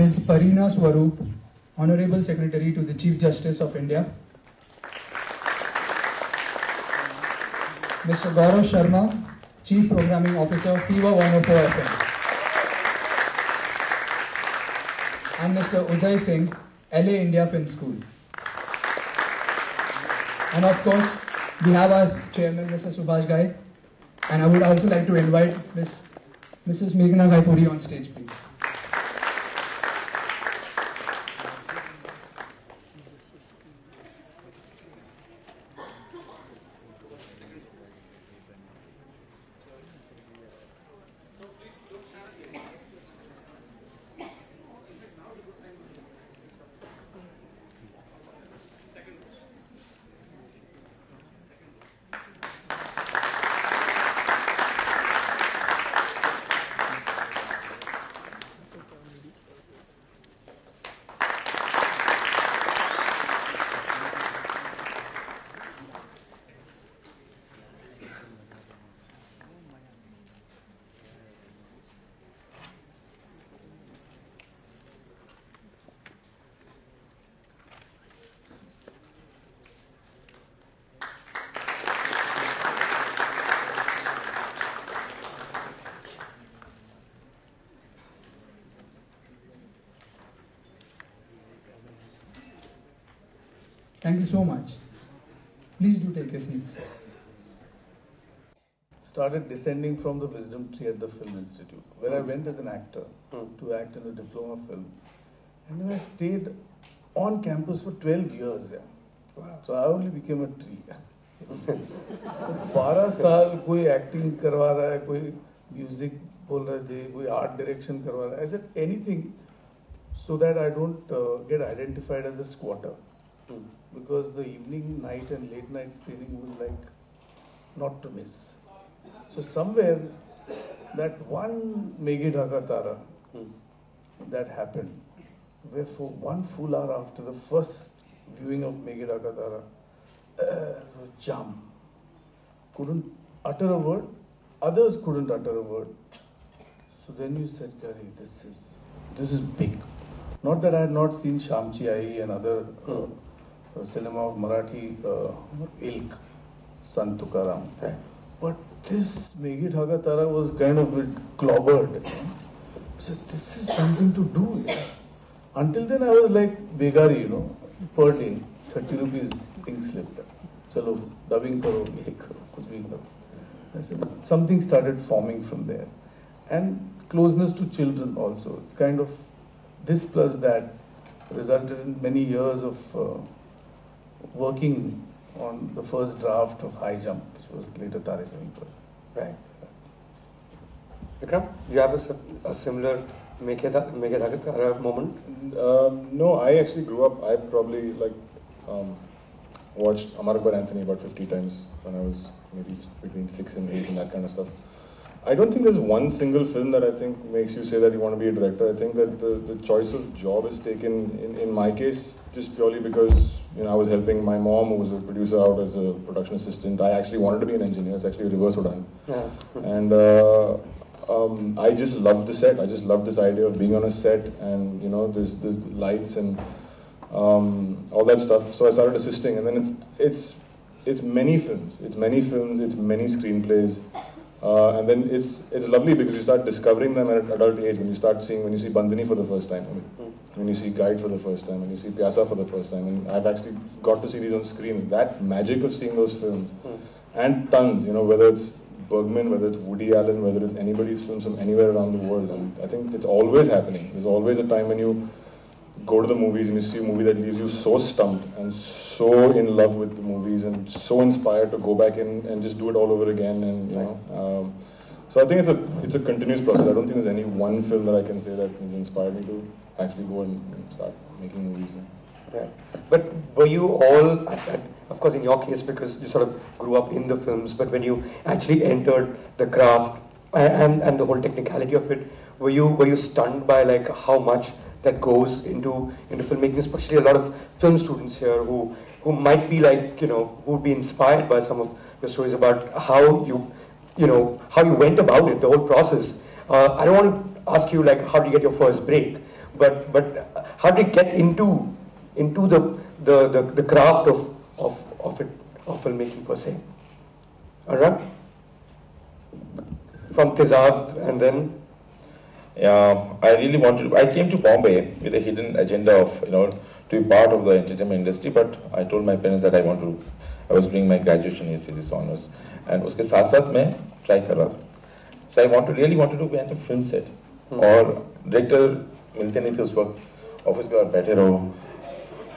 Ms. Parina Swaroop, Honorable Secretary to the Chief Justice of India. Mr. Gaurav Sharma, Chief Programming Officer, Fever 104 FM. And Mr. Uday Singh, LA India Film School. And of course, we have our chairman, Mr. Subhash Ghai. And I would also like to invite Mrs. Meghna Gaipuri on stage, please. Thank you so much. Please do take your seats. Started descending from the wisdom tree at the Film Institute, where I went as an actor to act in a diploma film. And then I stayed on campus for 12 years. Yeah. Wow. So I only became a tree. 12 साल कोई acting करवा रहा है, कोई music बोल रहे थे, कोई art direction करवा रहा है. I said anything so that I don't get identified as a squatter. Because the evening, night and late night screening was like not to miss. So somewhere that one Meghe Dhaka Tara that happened, where for 1 full hour after the first viewing of Meghe Dhaka Tara, was jam. Couldn't utter a word, others couldn't utter a word. So then you said, Kari, this is big. Not that I had not seen Shamchi Ai and other cinema of Marathi ilk, Sant Tukaram. Okay. But this Meghe Dhaka Tara was kind of clobbered. I said, this is something to do. Yeah. Until then I was like Begari, per day, 30 rupees pink slip. Chalo, dubbing karo, ye karo, kuch bhi karo. I said, something started forming from there. And closeness to children also. It's kind of this plus that resulted in many years of working on the first draft of High Jump, which was later Tare Zameen Par. Right. Vikram, you have a similar Meghe Dhaka Tara moment? No, I actually grew up, I probably watched Amar Akbar Anthony about 50 times when I was maybe between 6 and 8 and that kind of stuff. I don't think there's one single film that I think makes you say that you want to be a director. I think that the choice of job is taken, in my case, just purely because I was helping my mom, who was a producer, out as a production assistant. I actually wanted to be an engineer. It's actually a reverse Udan. Yeah. And I just loved the set. I just loved this idea of being on a set and there's the lights and all that stuff. So I started assisting, and then it's many films. It's many screenplays. And then it's lovely because you start discovering them at adult age, when you see Bandhani for the first time, when you see Guide for the first time, when you see Pyasa for the first time, and I've actually got to see these on screens. That magic of seeing those films, and tons, whether it's Bergman, whether it's Woody Allen, whether it's anybody's films from anywhere around the world, and I think it's always happening. There's always a time when you go to the movies and you see a movie that leaves you so stumped and so in love with the movies and so inspired to go back in and just do it all over again, and so I think it's a continuous process. I don't think there's any one film that I can say that has inspired me to actually go and start making movies. Yeah. But were you all, of course in your case because you sort of grew up in the films, but when you actually entered the craft and the whole technicality of it, were you stunned by like how much that goes into filmmaking, especially a lot of film students here who might be like, who would be inspired by some of your stories about how you went about it, the whole process. I don't want to ask you like how did you get your first break, but how do you get into the craft of filmmaking per se? Anurag? From Tezab and then? Yeah, I really wanted to, I came to Bombay with a hidden agenda of, to be part of the entertainment industry, but I told my parents that I was doing my graduation in physics honors. And उसके साथ साथ मैं try कर रहा था. So I really wanted to be on the film set. और director मिलते नहीं थे उस वक्त, ऑफिस के बाद बैठे रहो,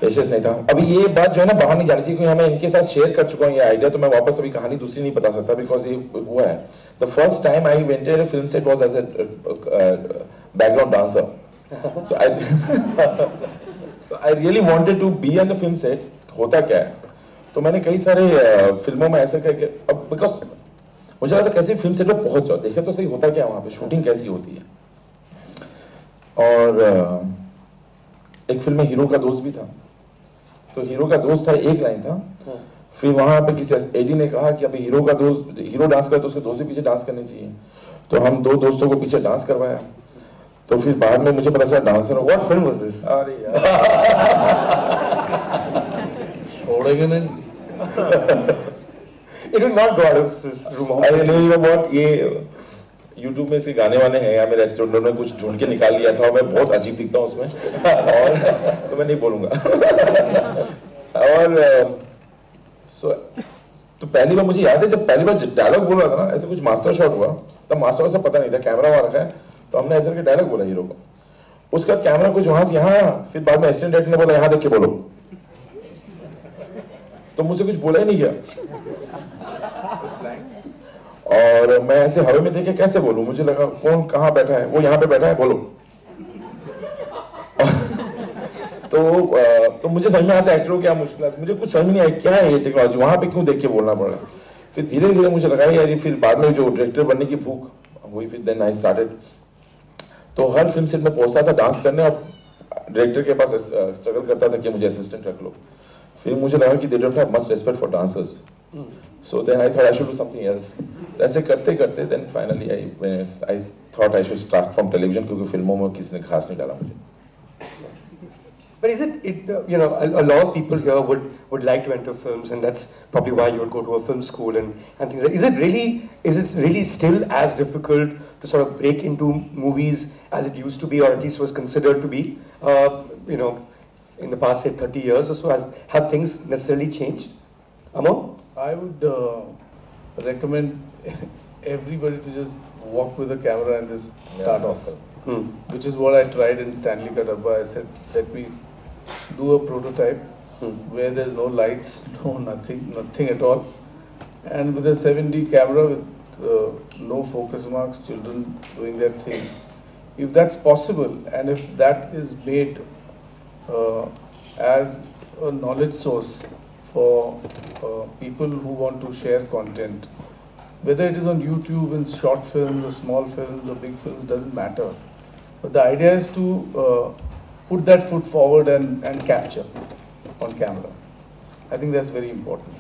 पेशेंस नहीं था. अभी ये बात जो है ना बाहर नहीं जानी चाहिए, क्योंकि मैं इनके साथ शेयर कर चुका हूँ ये आइडिया, तो मैं वापस अभी कहानी दूसरी नहीं बता सकता, बिकॉज ये हुआ है. The first time I wanted a film set was as a background dancer. So I really wanted to be on the film set. होता क्या है, तो मैंने कई सारे फिल्मों में ऐसे करके, अब बिकॉज मुझे लगा था कैसे फिल्म सेट पर पहुंच जाओ, देखे तो सही होता क्या वहां पे, शूटिंग कैसी होती है. और एक फिल्म में हीरो का दोस्त भी था, तो हीरो का दोस्त था, एक लाइन था. फिर वहां पे किसी एडी ने कहा कि अभी हीरो डांस करे तो उसके दोस्त भी पीछे डांस करने चाहिए. तो हम दो दोस्तों को पीछे डांस करवाया. तो फिर बाद में मुझे पता चला dancer. What film was this? अरे यार छोड़ेंगे नहीं. It will not go out of this room. अरे नहीं, बहुत ये YouTube में से गाने वाने हैं, या मेरे रेस्टोरेंट में कुछ ढूंढ के निकाल लिया था और मैं बहुत अजीब दिखता हूँ उसमें, और तो मैं नहीं बोलूंगा. और तो पहली बार मुझे याद है जब पहली बार डायलॉग बोल रहा था ना, ऐसे कुछ मास्टर शॉट हुआ, तब मास्टर से पता नहीं था, कैमरा वहां रखा है, तो हमने ऐसे करके डायलॉग बोला हीरो को. उसका कैमरा कुछ वहां से यहाँ, फिर बाद में असिस्टेंट डायरेक्टर ने बोला यहाँ देख के बोलो, तो मुझसे कुछ बोला ही नहीं गया. और मैं ऐसे हवा में देखे कैसे बोलूं, मुझे लगा कौन कहाँ बैठा है, वो यहाँ पे बैठा है, बोलो. तो मुझे समझ में आता है एक्टरों क्या मुश्किल है, मुझे कुछ समझ नहीं आया क्या है ये टेक्नोलॉजी, वहां पे क्यों देख के बोलना पड़ा. फिर धीरे धीरे मुझे लगा यार, फिर बाद में जो डायरेक्टर बनने की भूख हुई, फिर देन आई स्टार्टेड. तो हर फिल्म सेट में पहुंचता था डांस करने, और डायरेक्टर के पास स्ट्रगल करता था कि मुझे असिस्टेंट रख लो. फिर मुझे लगा कि they don't have much respect for dancers, so then I thought I should do something else. ऐसे करते करते then finally I thought I should start from television, क्योंकि फिल्मों में किसी ने खास नहीं डाला मुझे. But is it a lot of people here would like to enter films, and that's probably why you would go to a film school and things like. Is it really still as difficult to sort of break into movies as it used to be, or at least was considered to be, in the past, say, 30 years or so? Have things necessarily changed? Amol? I would recommend everybody to just walk with a camera and just start off. Which is what I tried in Stanley Ka Dabba. I said, let me do a prototype where there's no lights, no nothing at all, and with a 7D camera with no focus marks, children doing their thing. If that's possible, and if that is made as a knowledge source for people who want to share content, whether it is on YouTube in short films or small films or big films, doesn't matter. But the idea is to put that foot forward and capture on camera. I think that's very important.